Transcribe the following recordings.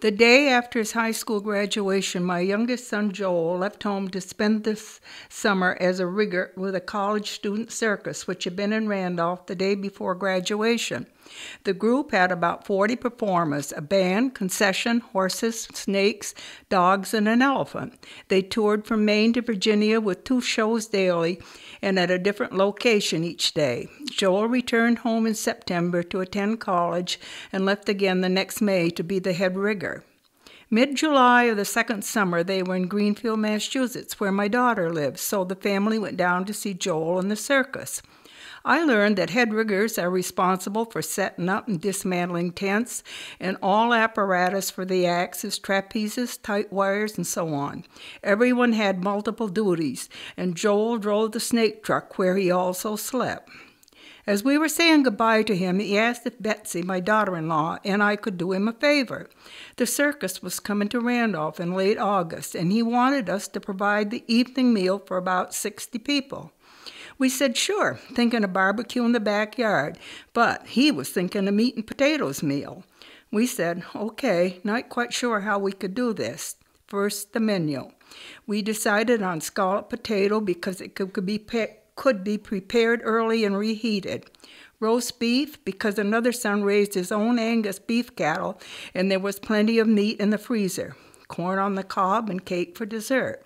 The day after his high school graduation, my youngest son Joel left home to spend this summer as a rigger with a college student circus, which had been in Randolph the day before graduation. The group had about 40 performers, a band, concession, horses, snakes, dogs, and an elephant. They toured from Maine to Virginia with 2 shows daily and at a different location each day. Joel returned home in September to attend college and left again the next May to be the head rigger. Mid-July of the second summer, they were in Greenfield, Massachusetts, where my daughter lives, so the family went down to see Joel and the circus. I learned that head riggers are responsible for setting up and dismantling tents and all apparatus for the axes, trapezes, tight wires, and so on. Everyone had multiple duties, and Joel drove the snake truck where he also slept. As we were saying goodbye to him, he asked if Betsy, my daughter-in-law, and I could do him a favor. The circus was coming to Randolph in late August, and he wanted us to provide the evening meal for about 60 people. We said sure, thinking of barbecue in the backyard, but he was thinking of meat and potatoes meal. We said, okay, not quite sure how we could do this. First, the menu. We decided on scalloped potato because it could be prepared early and reheated. Roast beef because another son raised his own Angus beef cattle and there was plenty of meat in the freezer. Corn on the cob and cake for dessert.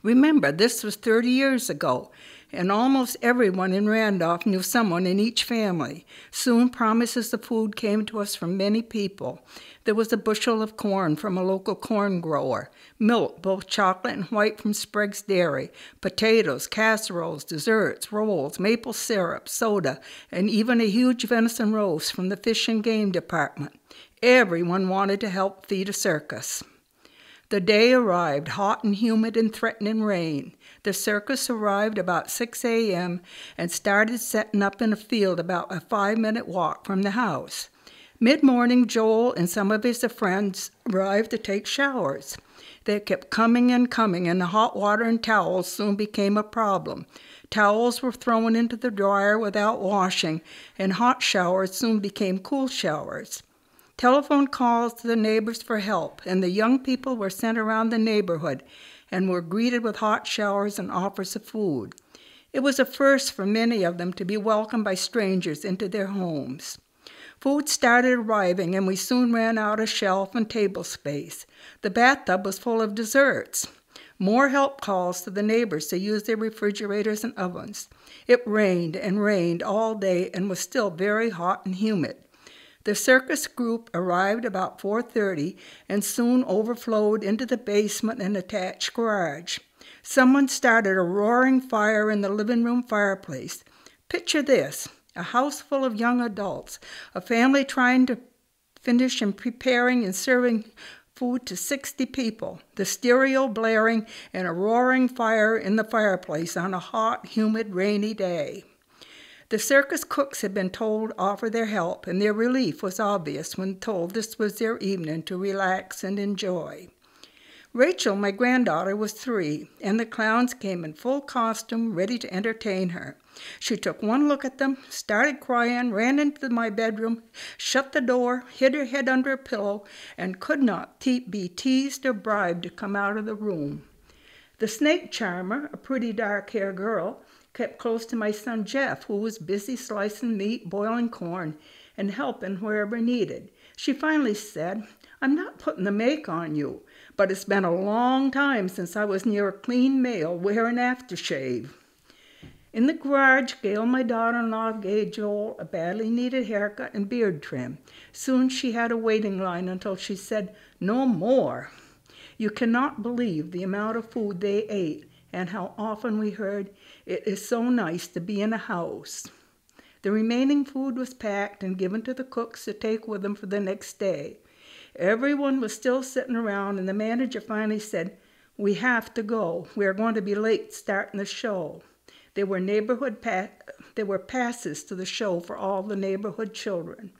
Remember, this was 30 years ago, and almost everyone in Randolph knew someone in each family. Soon promises of food came to us from many people. There was a bushel of corn from a local corn grower, milk, both chocolate and white from Sprague's Dairy, potatoes, casseroles, desserts, rolls, maple syrup, soda, and even a huge venison roast from the fish and game department. Everyone wanted to help feed a circus. The day arrived, hot and humid and threatening rain. The circus arrived about 6 a.m. and started setting up in a field about a 5-minute walk from the house. Mid-morning, Joel and some of his friends arrived to take showers. They kept coming, and the hot water and towels soon became a problem. Towels were thrown into the dryer without washing, and hot showers soon became cool showers. Telephone calls to the neighbors for help, and the young people were sent around the neighborhood and were greeted with hot showers and offers of food. It was a first for many of them to be welcomed by strangers into their homes. Food started arriving, and we soon ran out of shelf and table space. The bathtub was full of desserts. More help calls to the neighbors to use their refrigerators and ovens. It rained and rained all day and was still very hot and humid. The circus group arrived about 4:30 and soon overflowed into the basement and attached garage. Someone started a roaring fire in the living room fireplace. Picture this, a house full of young adults, a family trying to finish and preparing and serving food to 60 people, the stereo blaring and a roaring fire in the fireplace on a hot, humid, rainy day. The circus cooks had been told to offer their help, and their relief was obvious when told this was their evening to relax and enjoy. Rachel, my granddaughter, was 3, and the clowns came in full costume, ready to entertain her. She took one look at them, started crying, ran into my bedroom, shut the door, hid her head under a pillow, and could not be teased or bribed to come out of the room. The snake charmer, a pretty dark-haired girl, kept close to my son Jeff, who was busy slicing meat, boiling corn, and helping wherever needed. She finally said, "I'm not putting the make on you, but it's been a long time since I was near a clean male wearing aftershave." In the garage, Gail, my daughter-in-law, gave Joel a badly needed haircut and beard trim. Soon she had a waiting line until she said, "No more." You cannot believe the amount of food they ate, and how often we heard, "It is so nice to be in a house." The remaining food was packed and given to the cooks to take with them for the next day. Everyone was still sitting around, and the manager finally said, "We have to go. We are going to be late starting the show." There were passes to the show for all the neighborhood children.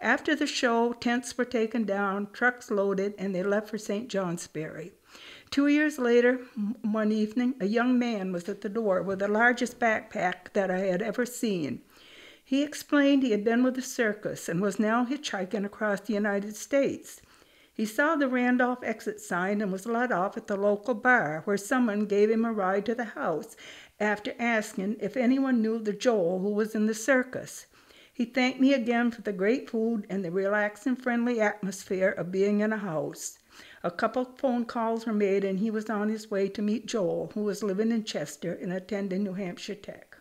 After the show, tents were taken down, trucks loaded, and they left for St. Johnsbury. 2 years later, one evening, a young man was at the door with the largest backpack that I had ever seen. He explained he had been with the circus and was now hitchhiking across the United States. He saw the Randolph exit sign and was let off at the local bar, where someone gave him a ride to the house after asking if anyone knew the Joel who was in the circus. He thanked me again for the great food and the relaxing, friendly atmosphere of being in a house. A couple phone calls were made, and he was on his way to meet Joel, who was living in Chester and attending New Hampshire Tech.